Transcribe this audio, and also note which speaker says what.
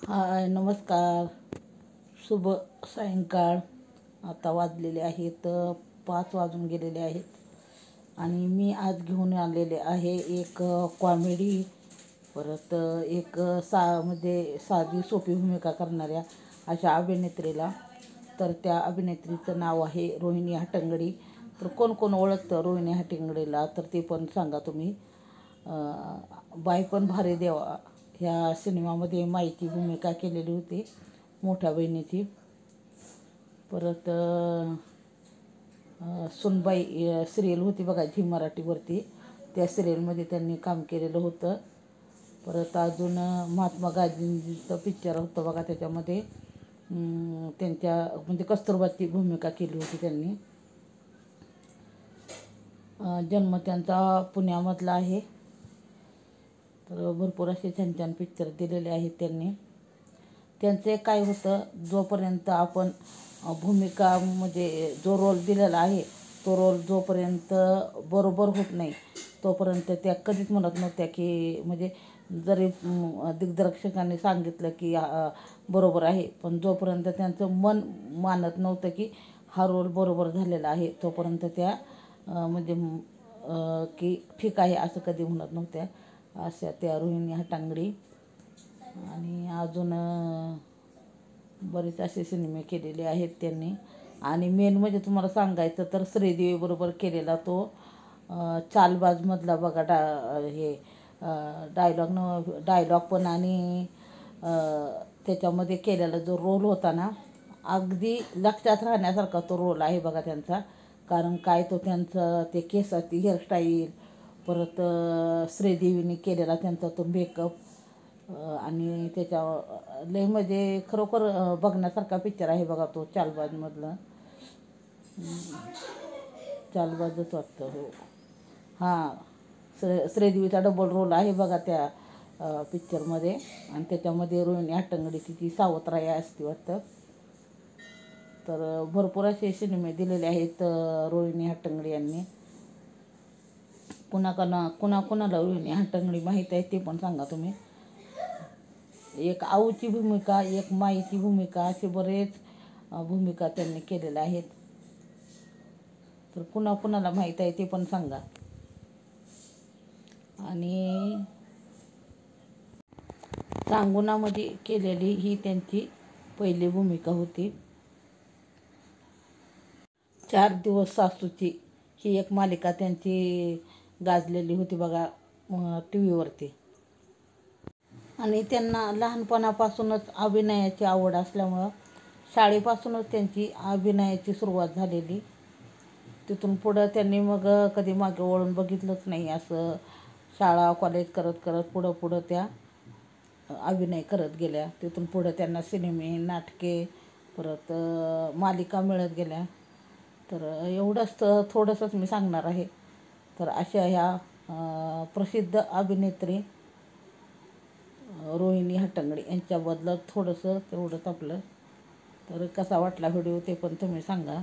Speaker 1: हाय नमस्कार, शुभ सायंकाळ. आता वाजलेले आहेत 5 वाजून गेलेले आहेत आणि मी आज घेऊन आलेले आहे एक कॉमेडी, परत एक म्हणजे साधी सोपी भूमिका करणाऱ्या अशा अभिनेत्रीला. तर त्या अभिनेत्रीचं नाव आहे रोहिणी हट्टंगडी. तर कोण कोण ओळखतं रोहिणी हट्टंगडीला तर ते पण सांगा तुम्ही. बाई पण भारी देवा ह्या सिनेमामध्ये माईची भूमिका केलेली होती, मोठ्या बहिणीची. परत सुनबाई सिरियल होती बघा झी मराठीवरती, त्या सिरियलमध्ये त्यांनी काम केलेलं होतं. परत अजून महात्मा गांधींचं पिक्चर होतं बघा, त्याच्यामध्ये त्यांच्या म्हणजे कस्तुरबाची भूमिका केली होती त्यांनी. जन्म त्यांचा पुण्यामधला आहे. तर भरपूर असे छान छान पिक्चर दिलेले आहेत त्यांनी. त्यांचं एक काय होतं, जोपर्यंत आपण भूमिका म्हणजे जो रोल दिलेला आहे तो रोल जोपर्यंत बरोबर होत नाही तोपर्यंत त्या कधीच म्हणत नव्हत्या की म्हणजे जरी दिग्दर्शकांनी सांगितलं की बरोबर आहे, पण जोपर्यंत त्यांचं मन मानत नव्हतं की हा रोल बरोबर झालेला आहे तोपर्यंत त्या म्हणजे की ठीक आहे असं कधी म्हणत नव्हत्या. अशा त्या रोहिणी हट्टंगडी. आणि अजून बरेच असे सिनेमे केलेले आहेत त्यांनी. आणि मेन म्हणजे तुम्हाला सांगायचं तर श्रीदेवीबरोबर केलेला तो चालबाजमधला बघा हे डायलॉग पण आणि त्याच्यामध्ये केलेला जो रोल होता ना, अगदी लक्षात राहण्यासारखा तो रोल आहे बघा त्यांचा. कारण काय तो त्यांचं ते केसाची हेअरस्टाईल, परत श्रीदेवीने केलेला त्यांचा तो मेकअप, आणि त्याच्या लय म्हणजे खरोखर बघण्यासारखा पिक्चर आहे बघा तो चालबाजमधला. चालबाजच वाटतं, हो. हां, श्रीदेवीचा डबल रोल आहे बघा त्या पिक्चरमध्ये. आणि त्याच्यामध्ये रोहिणी हट्टंगडीची ती सावत्राई असते वाटतं. तर भरपूर असे सिनेमे दिलेले आहेत रोहिणी हट्टंगडी यांनी. कुणाला रोहिणी हट्टंगडी माहीत आहे ते पण सांगा तुम्ही. एक आऊची भूमिका, एक माईची भूमिका, असे बरेच भूमिका त्यांनी केलेल्या आहेत. तर कुणाला माहीत आहे ते पण सांगा. आणि चांगुणामध्ये केलेली ही त्यांची पहिली भूमिका होती. 4 दिवस सासूची ही एक मालिका त्यांची गाजलेली होती बघा टी व्हीवरती. आणि त्यांना लहानपणापासूनच अभिनयाची आवड असल्यामुळं शाळेपासूनच त्यांची अभिनयाची सुरुवात झालेली. तिथून पुढं त्यांनी मग कधी मागे वळून बघितलंच नाही. असं शाळा कॉलेज करत करत पुढं त्या अभिनय करत गेल्या. तिथून पुढं त्यांना सिनेमे, नाटके, परत मालिका मिळत गेल्या. तर एवढंच थोडंसंच मी सांगणार आहे. तर अशा ह्या प्रसिद्ध अभिनेत्री रोहिणी हट्टंगडी यांच्याबद्दल थोडंसं तेवढंच आपलं. तर कसा वाटला व्हिडिओ ते पण तुम्ही सांगा.